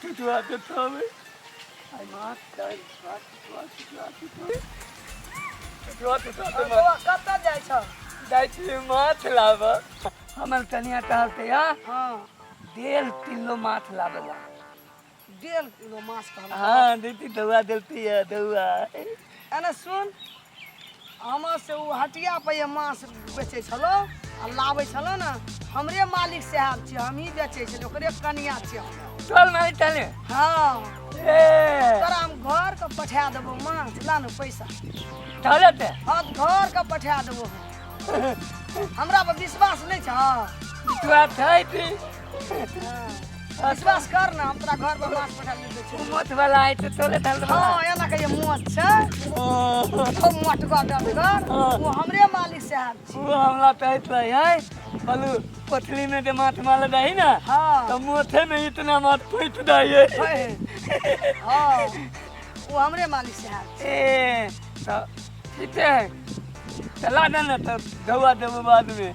चुचुआ तो तबे आई मां चल चुचुआ तो कतऽ जाइ छ जाइ छी माछ लाब हमर कनिया कहलते हां 1.5 किलो माछ लाबेला 1.5 किलो माछ कहलक हाँ दीदी दवा देती है दवा एने सुन हमा से उ हटिया पे ये माछ बेचे छलो आ लाबै छलो ना हमरे मालिक साहब छी हम ही बेचे छलो ओकरे कनिया छी चल नहीं चले हां ए तोरा हम घर के पठा देबो माछ ला न पैसा चलते हां घर के पठा देबो हमरा पर विश्वास नहीं छ तोरा छै ती विश्वास कर ना हम तोरा घर पर माछ पठा देबो छी मोट वाला आई तो चले चल हां एना के ये मोट छै ओ मोट का डगर वो हमरे मालिक साहब छी वो हमला कहत है बोलू पथली में के माछ माल दही ना हां तो मोथे में इतना माछ फैट दही हां वो हमरे मालिक साहब ए तो ठीक है चला देना तो दवा देबो बाद में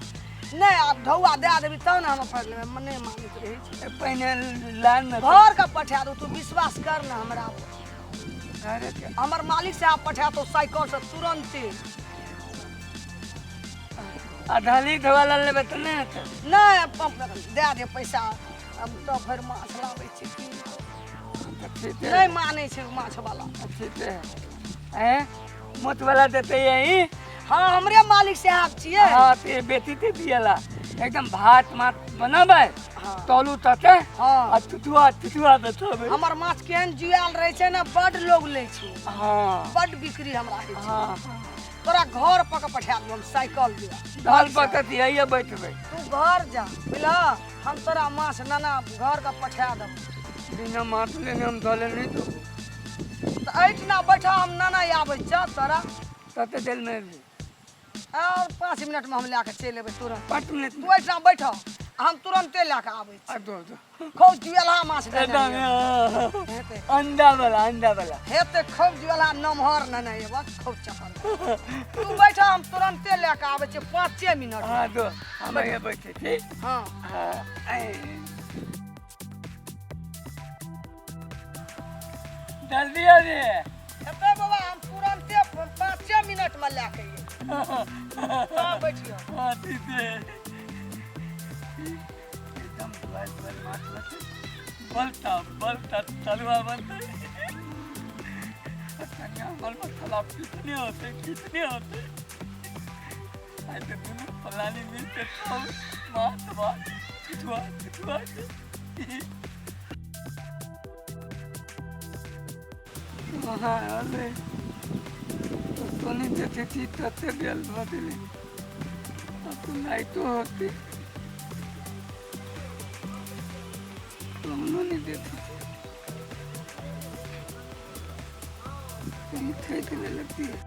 नहीं आप ढौआ दे देबी तब ना हम पढ़ लेबे मने मानित रही पहले लान में घर का पठा दो तू विश्वास कर ना हमरा अरे हमर मालिक साहब पठा तो साइकिल से तुरंत आधाली दवा ला लेबे त नहीं नहीं दे दे पैसा हम तो फिर माछ लाबै छी की ठीक है नहीं माने छै माछ वाला ठीक है हैं मोट वाला देते यही हां हमरे मालिक साहब छिए हां ते बेटी ते दियला एकदम भात मात बनाबे तोलू तते हां आ चुचुआ देतबे हमर माछ केहन जुआल रहे छै ना बड लोग ले छै हां बड बिक्री हमरा है हां तोरा घर पक पठा देब हम साइकिल दिया दाल पकत यही बैठबे तू घर जा बुझला हम तोरा माछ नाना घर का पठा देब बिना माछ लेने हम धले नहीं तो ऐठना बैठा हम नाना आबै छ तोरा तते दिल में और 5 मिनट में हम लेके चल एबै तुरंत 5 मिनट तू ऐठना बैठा हम तुरंते लेके आबै छी दो खूब जुएला माछ देने हेते अंडा वाला हेते खूब जुएला नमहर न ये बस खूब चकर तू बैठा हम तुरंते लेके आबै छी 5 मिनट हां दो हम ये बैठे ठीक हां हां जल्दी आ रे हेते बाबा हम तुरंते 5 मिनट में लेके आइए हां बैठियो हां ठीक है एकदम बल माछ बलता तलवा बनता कन्या बल मसाला कितने होते आज तो दोनों फलानी मिलते सब माछ चुचुआ हाँ अरे तो नहीं देते थी तते बेल बदले अब तो लाइटो होती तो हम नहीं देते तो मिठाई देने लगती है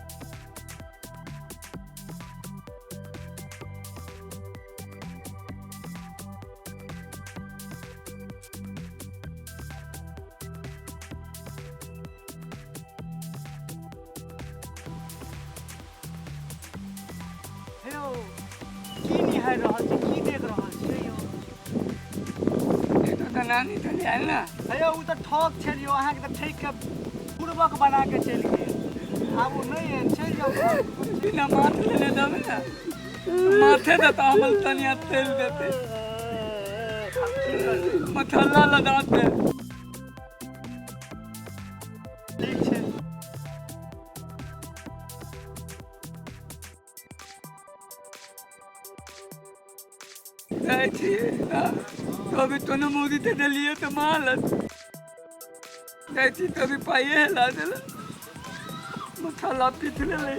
नानी तो ले आयल ना हेयो उ त ठक छलियो अहाँ के त ठक के पूर्वक बना के चल गए अब उ नहीं है चल जाओ बिना माथ लेने दबे ना माथे देता हमल तनिया तेल देते मसाला लगाते ठीक छै जाए छिए कभी तो न मोदी ते दिलिए तो मालत जाए छी तभी पाइए ला देला मसाला पीस ले